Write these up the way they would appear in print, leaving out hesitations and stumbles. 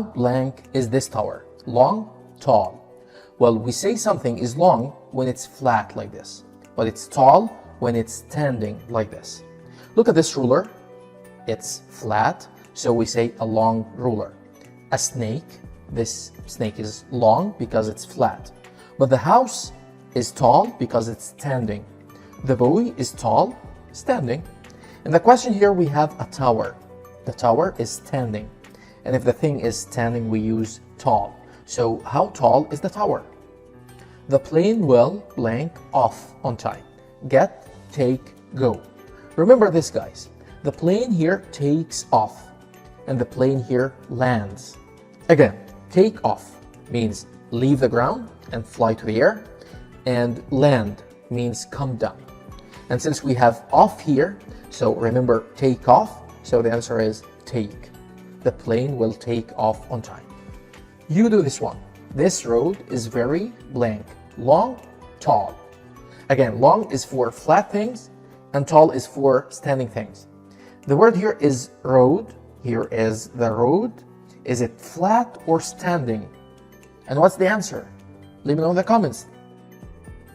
Blank is this tower? Long, tall. Well, we say something is long when it's flat like this, but it's tall when it's standing like this. Look at this ruler. It's flat, so we say a long ruler. A snake, this snake is long because it's flat. But the house is tall because it's standing. The boy is tall, standing. In the question here, we have a tower. The tower is standing. And if the thing is standing, we use tall. So how tall is the tower? The plane will blank off on time. Get, take, go. Remember this, guys. The plane here takes off, and the plane here lands. Again, take off means leave the ground and fly to the air, and land means come down. And since we have off here, so remember take off, so the answer is take. The plane will take off on time. You do this one. This road is very blank. Long, tall. Again, long is for flat things and tall is for standing things. The word here is road. Here is the road. Is it flat or standing? And what's the answer? Let me know in the comments.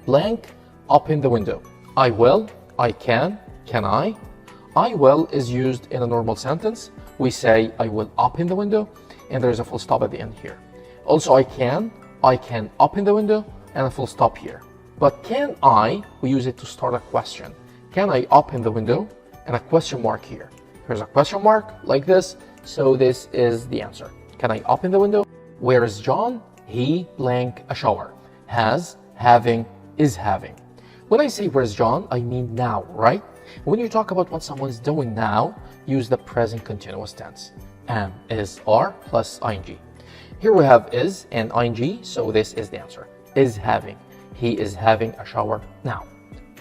Blank, open the window. I will, I can I? I will is used in a normal sentence. We say I will open the window, and there's a full stop at the end here. Also, I can open the window, and a full stop here. But can I, we use it to start a question. Can I open the window? And a question mark here. Here's a question mark like this, so this is the answer. Can I open the window? Where is John? He blank a shower. Has, having, is having. When I say where's John, I mean now, right? When you talk about what someone's doing now, use the present continuous tense. Am, is, are plus ing. Here we have is and ing, so this is the answer. Is having. He is having a shower now.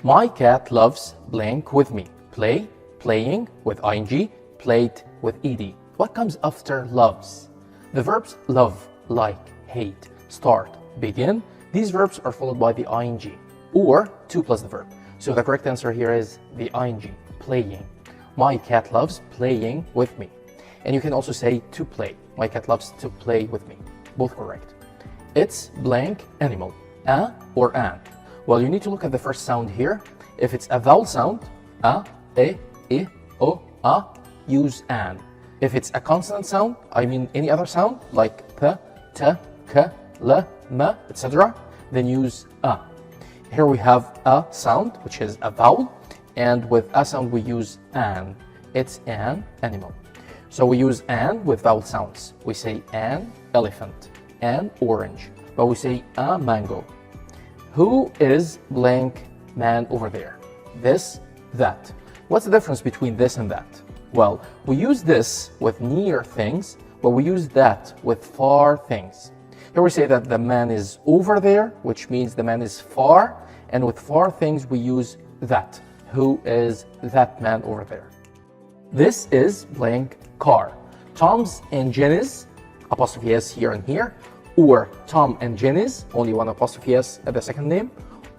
My cat loves blank with me. Play, playing with ing, played with ed. What comes after loves? The verbs love, like, hate, start, begin. These verbs are followed by the ing or to plus the verb. So the correct answer here is the ing, playing. My cat loves playing with me. And you can also say to play. My cat loves to play with me. Both correct. It's blank animal. A or an? Well, you need to look at the first sound here. If it's a vowel sound, a, e, I, o, a, use an. If it's a consonant sound, I mean any other sound, like p, t, k, l, m, etc., then use a. Here we have a sound, which is a vowel, and with a sound we use an. It's an animal. So we use an with vowel sounds. We say an elephant, an orange, but we say a mango. Who is blank man over there? This, that. What's the difference between this and that? Well, we use this with near things, but we use that with far things. Here we say that the man is over there, which means the man is far, and with far things we use that. Who is that man over there? This is blank car. Tom's and Jenny's, apostrophe s here and here, or Tom and Jenny's, only one apostrophe s at the second name,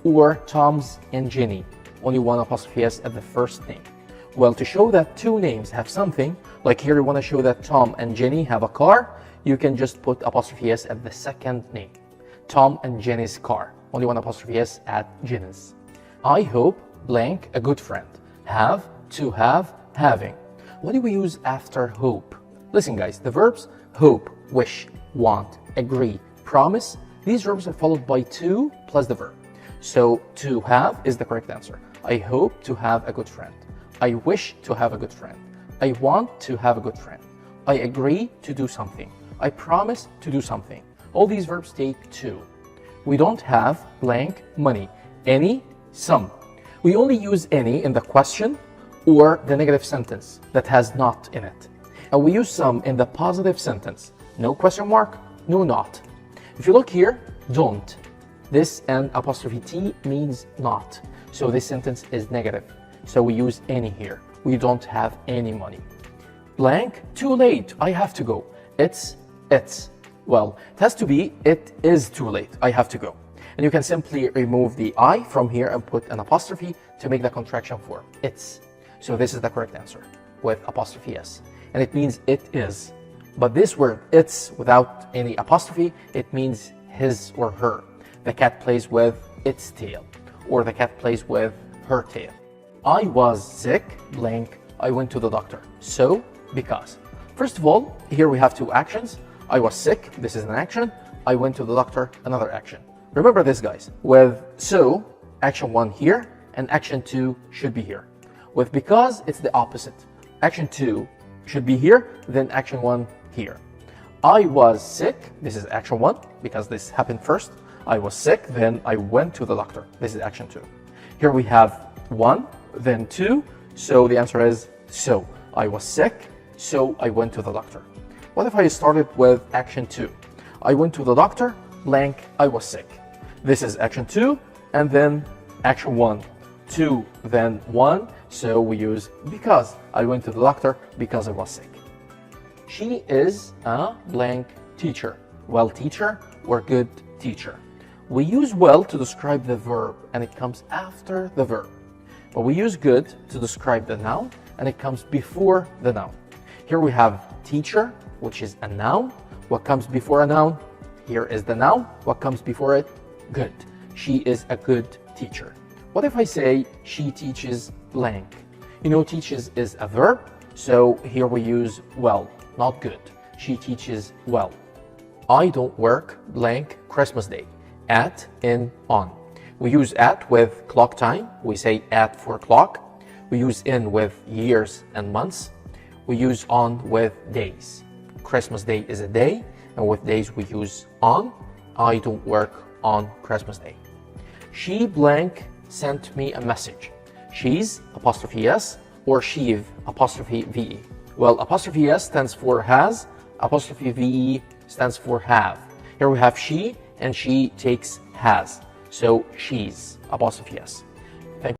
or Tom's and Jenny, only one apostrophe s at the first name. Well, to show that two names have something, like here you want to show that Tom and Jenny have a car, you can just put apostrophe s at the second name. Tom and Jenny's car, only one apostrophe s at Jenny's. I hope blank a good friend. Have, to have, having. What do we use after hope? Listen guys, the verbs hope, wish, want, agree, promise, these verbs are followed by to plus the verb. So to have is the correct answer. I hope to have a good friend. I wish to have a good friend. I want to have a good friend. I agree to do something. I promise to do something. All these verbs take to. We don't have blank money. Any, some. We only use any in the question or the negative sentence that has not in it. And we use some in the positive sentence. No question mark, no not. If you look here, don't. This and apostrophe T means not. So this sentence is negative. So we use any here. We don't have any money. Blank, too late, I have to go. It's. Well, it has to be, it is too late, I have to go. And you can simply remove the I from here and put an apostrophe to make the contraction form. It's. So this is the correct answer with apostrophe S. And it means it is. But this word, it's, without any apostrophe, it means his or her. The cat plays with its tail, or the cat plays with her tail. I was sick, blank, I went to the doctor. So, because. First of all, here we have two actions. I was sick, this is an action. I went to the doctor, another action. Remember this, guys. With so, action 1 here, and action 2 should be here. With because, it's the opposite. Action 2 should be here, then action 1 here. I was sick, this is action 1, because this happened first. I was sick, then I went to the doctor. This is action 2. Here we have 1, then 2, so the answer is so. I was sick, so I went to the doctor. What if I started with action 2? I went to the doctor, blank, I was sick. This is action 2, and then action 1, 2, then 1, so we use because. I went to the doctor because I was sick. She is a blank teacher. Well teacher or good teacher. We use well to describe the verb, and it comes after the verb. But we use good to describe the noun, and it comes before the noun. Here we have teacher, which is a noun. What comes before a noun? Here is the noun. What comes before it? Good. She is a good teacher. What if I say she teaches blank? You know, teaches is a verb, so here we use well, not good. She teaches well. I don't work blank Christmas Day. At, in, on. We use at with clock time. We say at 4 o'clock. We use in with years and months. We use on with days. Christmas Day is a day, and with days we use on. I don't work on Christmas Day. She blank sent me a message. She's apostrophe s or she've apostrophe ve. Well, apostrophe s stands for has, apostrophe ve stands for have. Here we have she, and she takes has. So she's apostrophe s.